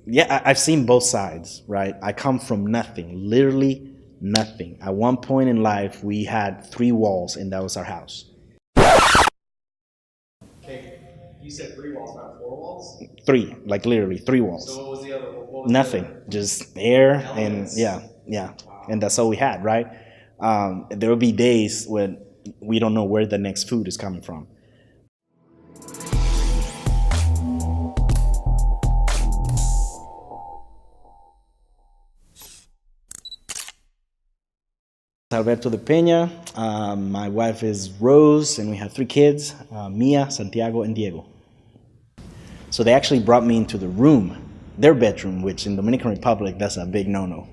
yeah, I've seen both sides, right? I come from nothing, literally nothing. At one point in life, we had 3 walls, and that was our house. Okay, you said 3 walls, not 4 walls. Three, like literally 3 walls. So what was the other? What was Nothing, the other? just air, and Elements. yeah, yeah, Wow. and that's all we had, right? There will be days when we don't know where the next food is coming from. Alberto de Pena. My wife is Rose, and we have 3 kids: Mia, Santiago, and Diego. So they actually brought me into the room, their bedroom, which in Dominican Republic, that's a big no-no.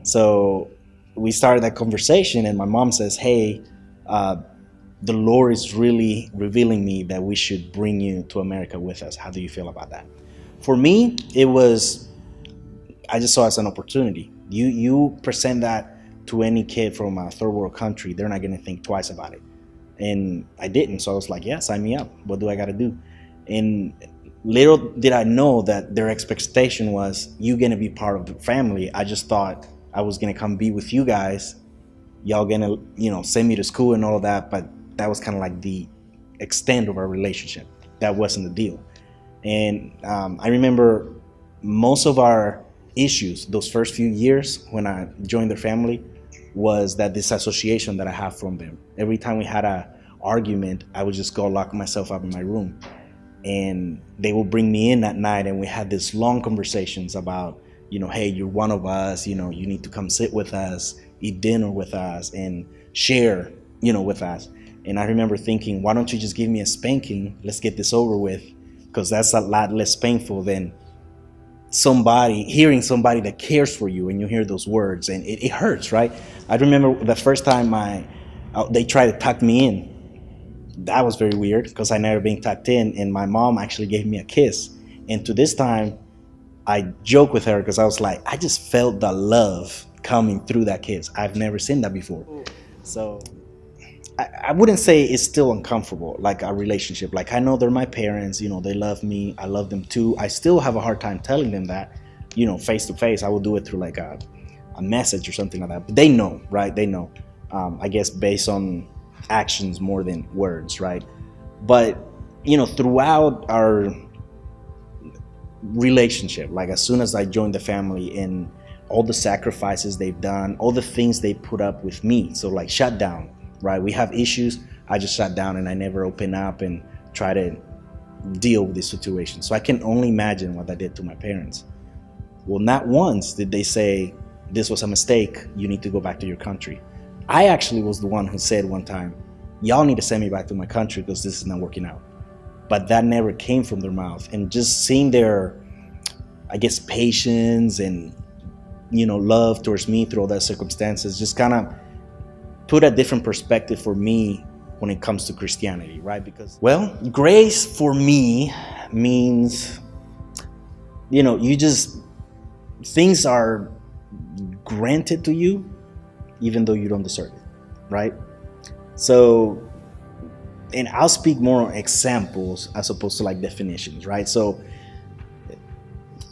So we started that conversation, and my mom says, "Hey, the Lord is really revealing me that we should bring you to America with us. How do you feel about that?" For me, it was, I just saw it as an opportunity. You present that to any kid from a third world country, they're not going to think twice about it. And I didn't. So I was like, yeah, sign me up. What do I got to do? And little did I know that their expectation was, you going to be part of the family. I just thought I was going to come be with you guys. Y'all going to, send me to school and all of that. But that was kind of like the extent of our relationship. That wasn't the deal. And I remember most of our issues those first few years when I joined their family was that disassociation that I have from them. Every time we had a argument, I would just go lock myself up in my room, and they would bring me in at night, and we had these long conversations about, hey, you're one of us, you need to come sit with us, eat dinner with us, and share, with us. And I remember thinking, why don't you just give me a spanking? Let's get this over with, because that's a lot less painful than hearing somebody that cares for you, and you hear those words, and it hurts, right? I remember the first time they tried to tuck me in. That was very weird because I never been tucked in, and my mom actually gave me a kiss. And to this time, I joke with her because I was like, I just felt the love coming through that kiss. I've never seen that before. So I wouldn't say it's still uncomfortable, like a relationship. Like, I know they're my parents, they love me, I love them too. I still have a hard time telling them that, face to face. I will do it through like a message or something like that. But they know, right? They know. I guess based on actions more than words, right? But, throughout our relationship, like as soon as I joined the family, and all the sacrifices they've done, all the things they put up with me. So like shut down. Right, we have issues. I just shut down, and I never open up and try to deal with this situation. So I can only imagine what that did to my parents. Well, not once did they say, this was a mistake, you need to go back to your country. I actually was the one who said one time, y'all need to send me back to my country because this is not working out. But that never came from their mouth. And just seeing their, I guess, patience and, love towards me through all that circumstances just kind of put a different perspective for me when it comes to Christianity, right? Because, well, grace for me means, things are granted to you even though you don't deserve it, right? So, and I'll speak more on examples as opposed to like definitions, right? So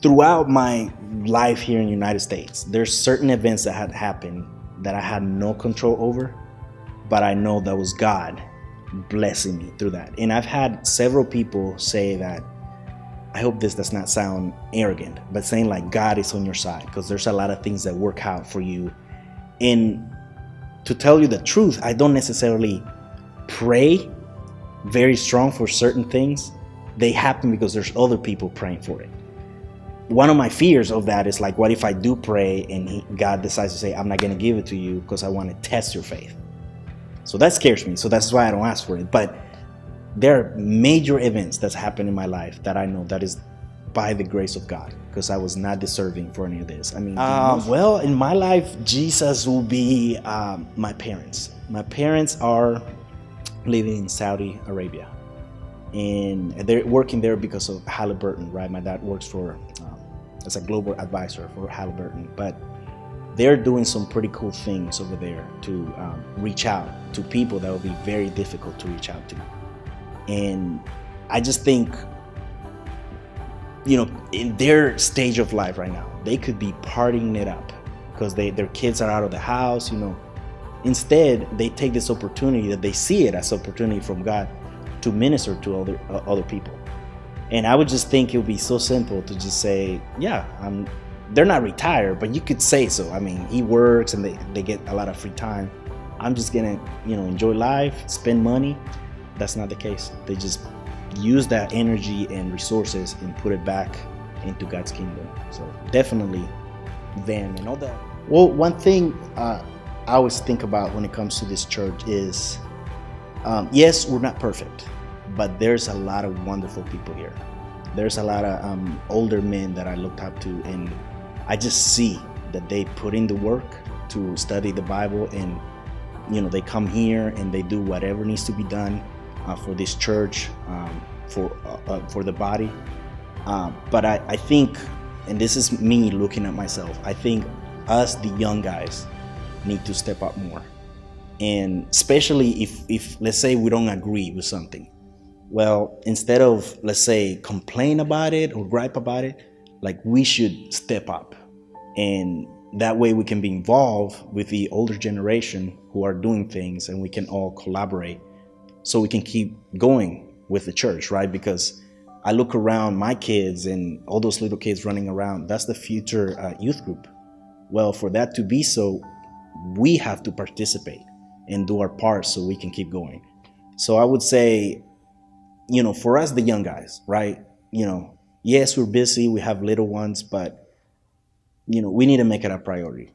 throughout my life here in the United States, there's certain events that had happened that I had no control over, but I know that was God blessing me through that. And I've had several people say that, I hope this does not sound arrogant, but saying like God is on your side because there's a lot of things that work out for you. And to tell you the truth, I don't necessarily pray very strong for certain things. They happen because there's other people praying for it. One of my fears of that is like, what if I do pray and God decides to say, I'm not going to give it to you because I want to test your faith. So that scares me. So that's why I don't ask for it. But there are major events that's happened in my life that I know that is by the grace of God, because I was not deserving for any of this. I mean, well, in my life, Jesus will be my parents. My parents are living in Saudi Arabia, and they're working there because of Halliburton, right? My dad works for as a global advisor for Alberto, but they're doing some pretty cool things over there to reach out to people that would be very difficult to reach out to. And I just think in their stage of life right now, they could be partying it up because their kids are out of the house. Instead, they take this opportunity, that they see it as opportunity from God to minister to other people. And I would just think it would be so simple to just say, yeah, they're not retired, but you could say so. I mean, he works and they get a lot of free time. I'm just gonna, enjoy life, spend money. That's not the case. They just use that energy and resources and put it back into God's kingdom. So definitely them and all that. Well, one thing I always think about when it comes to this church is, yes, we're not perfect, but there's a lot of wonderful people here. There's a lot of older men that I looked up to, and I just see that they put in the work to study the Bible, and they come here and they do whatever needs to be done for this church, for the body. But I think, and this is me looking at myself, I think us, the young guys, need to step up more. And especially if let's say we don't agree with something, well, instead of, let's say, complain about it or gripe about it, like, we should step up. And that way we can be involved with the older generation who are doing things, and we can all collaborate so we can keep going with the church, right? Because I look around my kids and all those little kids running around, that's the future youth group. Well, for that to be so, we have to participate and do our part so we can keep going. So I would say, for us, the young guys, right? Yes, we're busy, we have little ones, but we need to make it a priority.